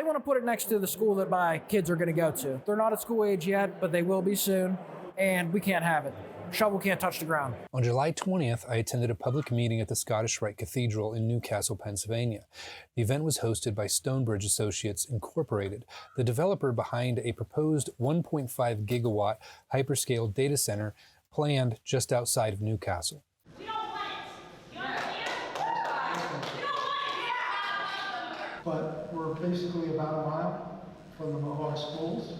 want to put it next to the school that my kids are going to go to. They're not at school age yet, but they will be soon, and we can't have it. Shovel can't touch the ground. On July 20th, I attended a public meeting at the Scottish Rite Cathedral in Newcastle, Pennsylvania. The event was hosted by Stonebridge Associates Incorporated, the developer behind a proposed 1.5 gigawatt hyperscale data center planned just outside of Newcastle. But we're basically about a mile from the Mohawk schools.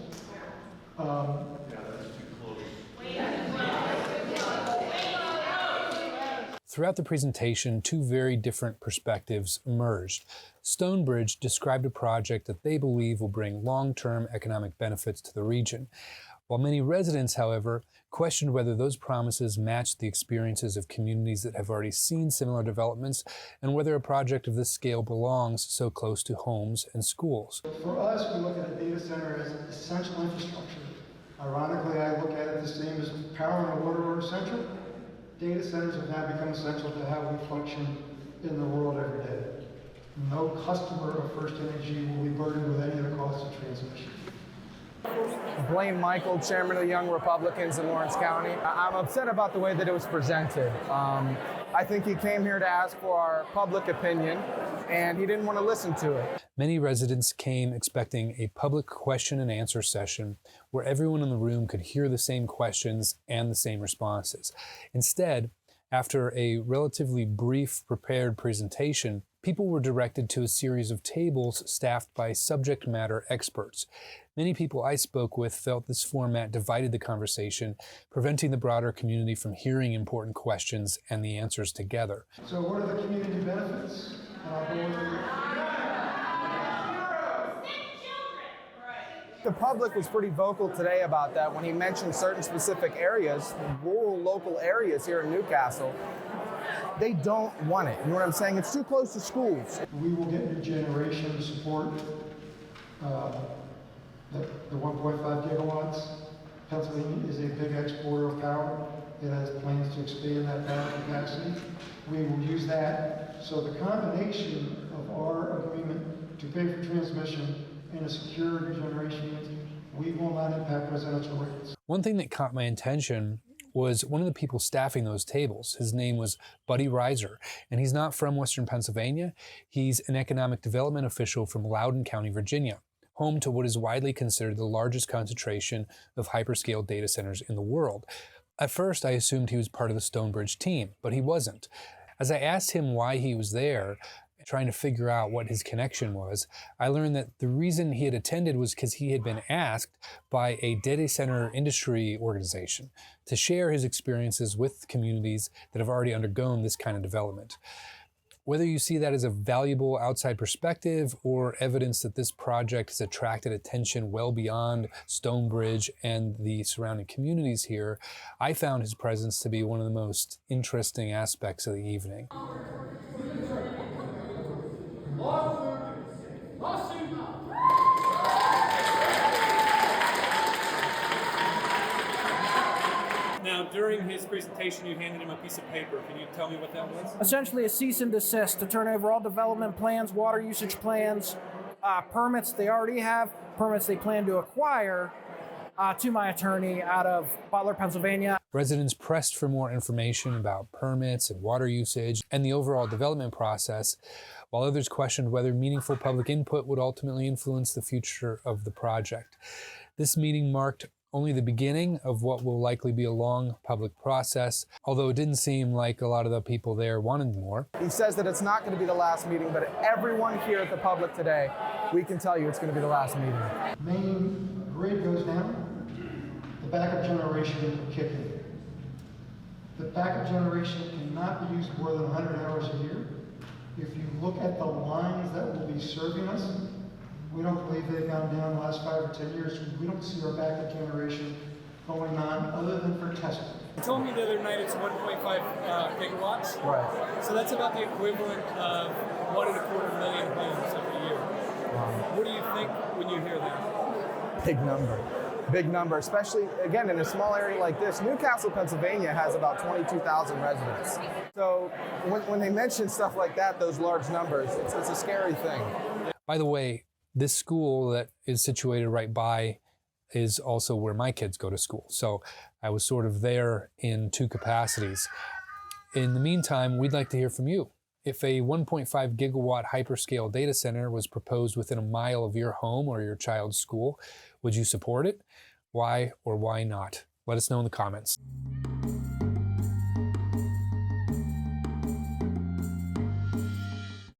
Throughout the presentation, two very different perspectives emerged. Stonebridge described a project that they believe will bring long-term economic benefits to the region, while many residents, however, questioned whether those promises matched the experiences of communities that have already seen similar developments and whether a project of this scale belongs so close to homes and schools. For us, we look at a data center as essential infrastructure. Ironically, I look at it the same as power and water are essential. Data centers have now become essential to how we function in the world every day. No customer of First Energy will be burdened with any of the costs of transmission. Blaine Michael, Chairman of the Young Republicans in Lawrence County. I'm upset about the way that it was presented. I think he came here to ask for our public opinion, and he didn't want to listen to it. Many residents came expecting a public question and answer session where everyone in the room could hear the same questions and the same responses. Instead, after a relatively brief prepared presentation, people were directed to a series of tables staffed by subject matter experts. Many people I spoke with felt this format divided the conversation, preventing the broader community from hearing important questions and the answers together. So what are the community benefits? The public was pretty vocal today about that when he mentioned certain specific areas, rural local areas here in Newcastle. They don't want it. You know what I'm saying? It's too close to schools. We will get new generation to support the 1.5 gigawatts. Pennsylvania is a big exporter of power. It has plans to expand that power capacity. We will use that. So the combination of our agreement to pay for transmission and a secure generation, we will not impact residential rates. One thing that caught my attention was one of the people staffing those tables. His name was Buddy Reiser, and he's not from Western Pennsylvania. He's an economic development official from Loudoun County, Virginia, home to what is widely considered the largest concentration of hyperscale data centers in the world. At first, I assumed he was part of the Stonebridge team, but he wasn't. As I asked him why he was there, trying to figure out what his connection was, I learned that the reason he had attended was because he had been asked by a data center industry organization to share his experiences with communities that have already undergone this kind of development. Whether you see that as a valuable outside perspective or evidence that this project has attracted attention well beyond Stonebridge and the surrounding communities here, I found his presence to be one of the most interesting aspects of the evening. Now, during his presentation, you handed him a piece of paper. Can you tell me what that was? Essentially a cease and desist to turn over all development plans, water usage plans, permits they already have, permits they plan to acquire, to my attorney out of Butler, Pennsylvania. Residents pressed for more information about permits and water usage and the overall development process, while others questioned whether meaningful public input would ultimately influence the future of the project. This meeting marked only the beginning of what will likely be a long public process, although it didn't seem like a lot of the people there wanted more. He says that it's not going to be the last meeting, but everyone here at the public today, we can tell you it's going to be the last meeting. Main grid goes down, the backup generation will kick in. The backup generation cannot be used more than 100 hours a year. If you look at the lines that will be serving us, we don't believe they've gone down the last 5 or 10 years. We don't see our backup generation going on other than for testing. You told me the other night it's 1.5 gigawatts. Right. So that's about the equivalent of 1.25 million homes every year. What do you think when you hear that? Big number. Big number, especially, again, in a small area like this. Newcastle, Pennsylvania has about 22,000 residents. So when they mention stuff like that, those large numbers, it's a scary thing. By the way, this school that is situated right by is also where my kids go to school. So I was sort of there in two capacities. In the meantime, we'd like to hear from you. If a 1.5 gigawatt hyperscale data center was proposed within a mile of your home or your child's school, would you support it? Why or why not? Let us know in the comments.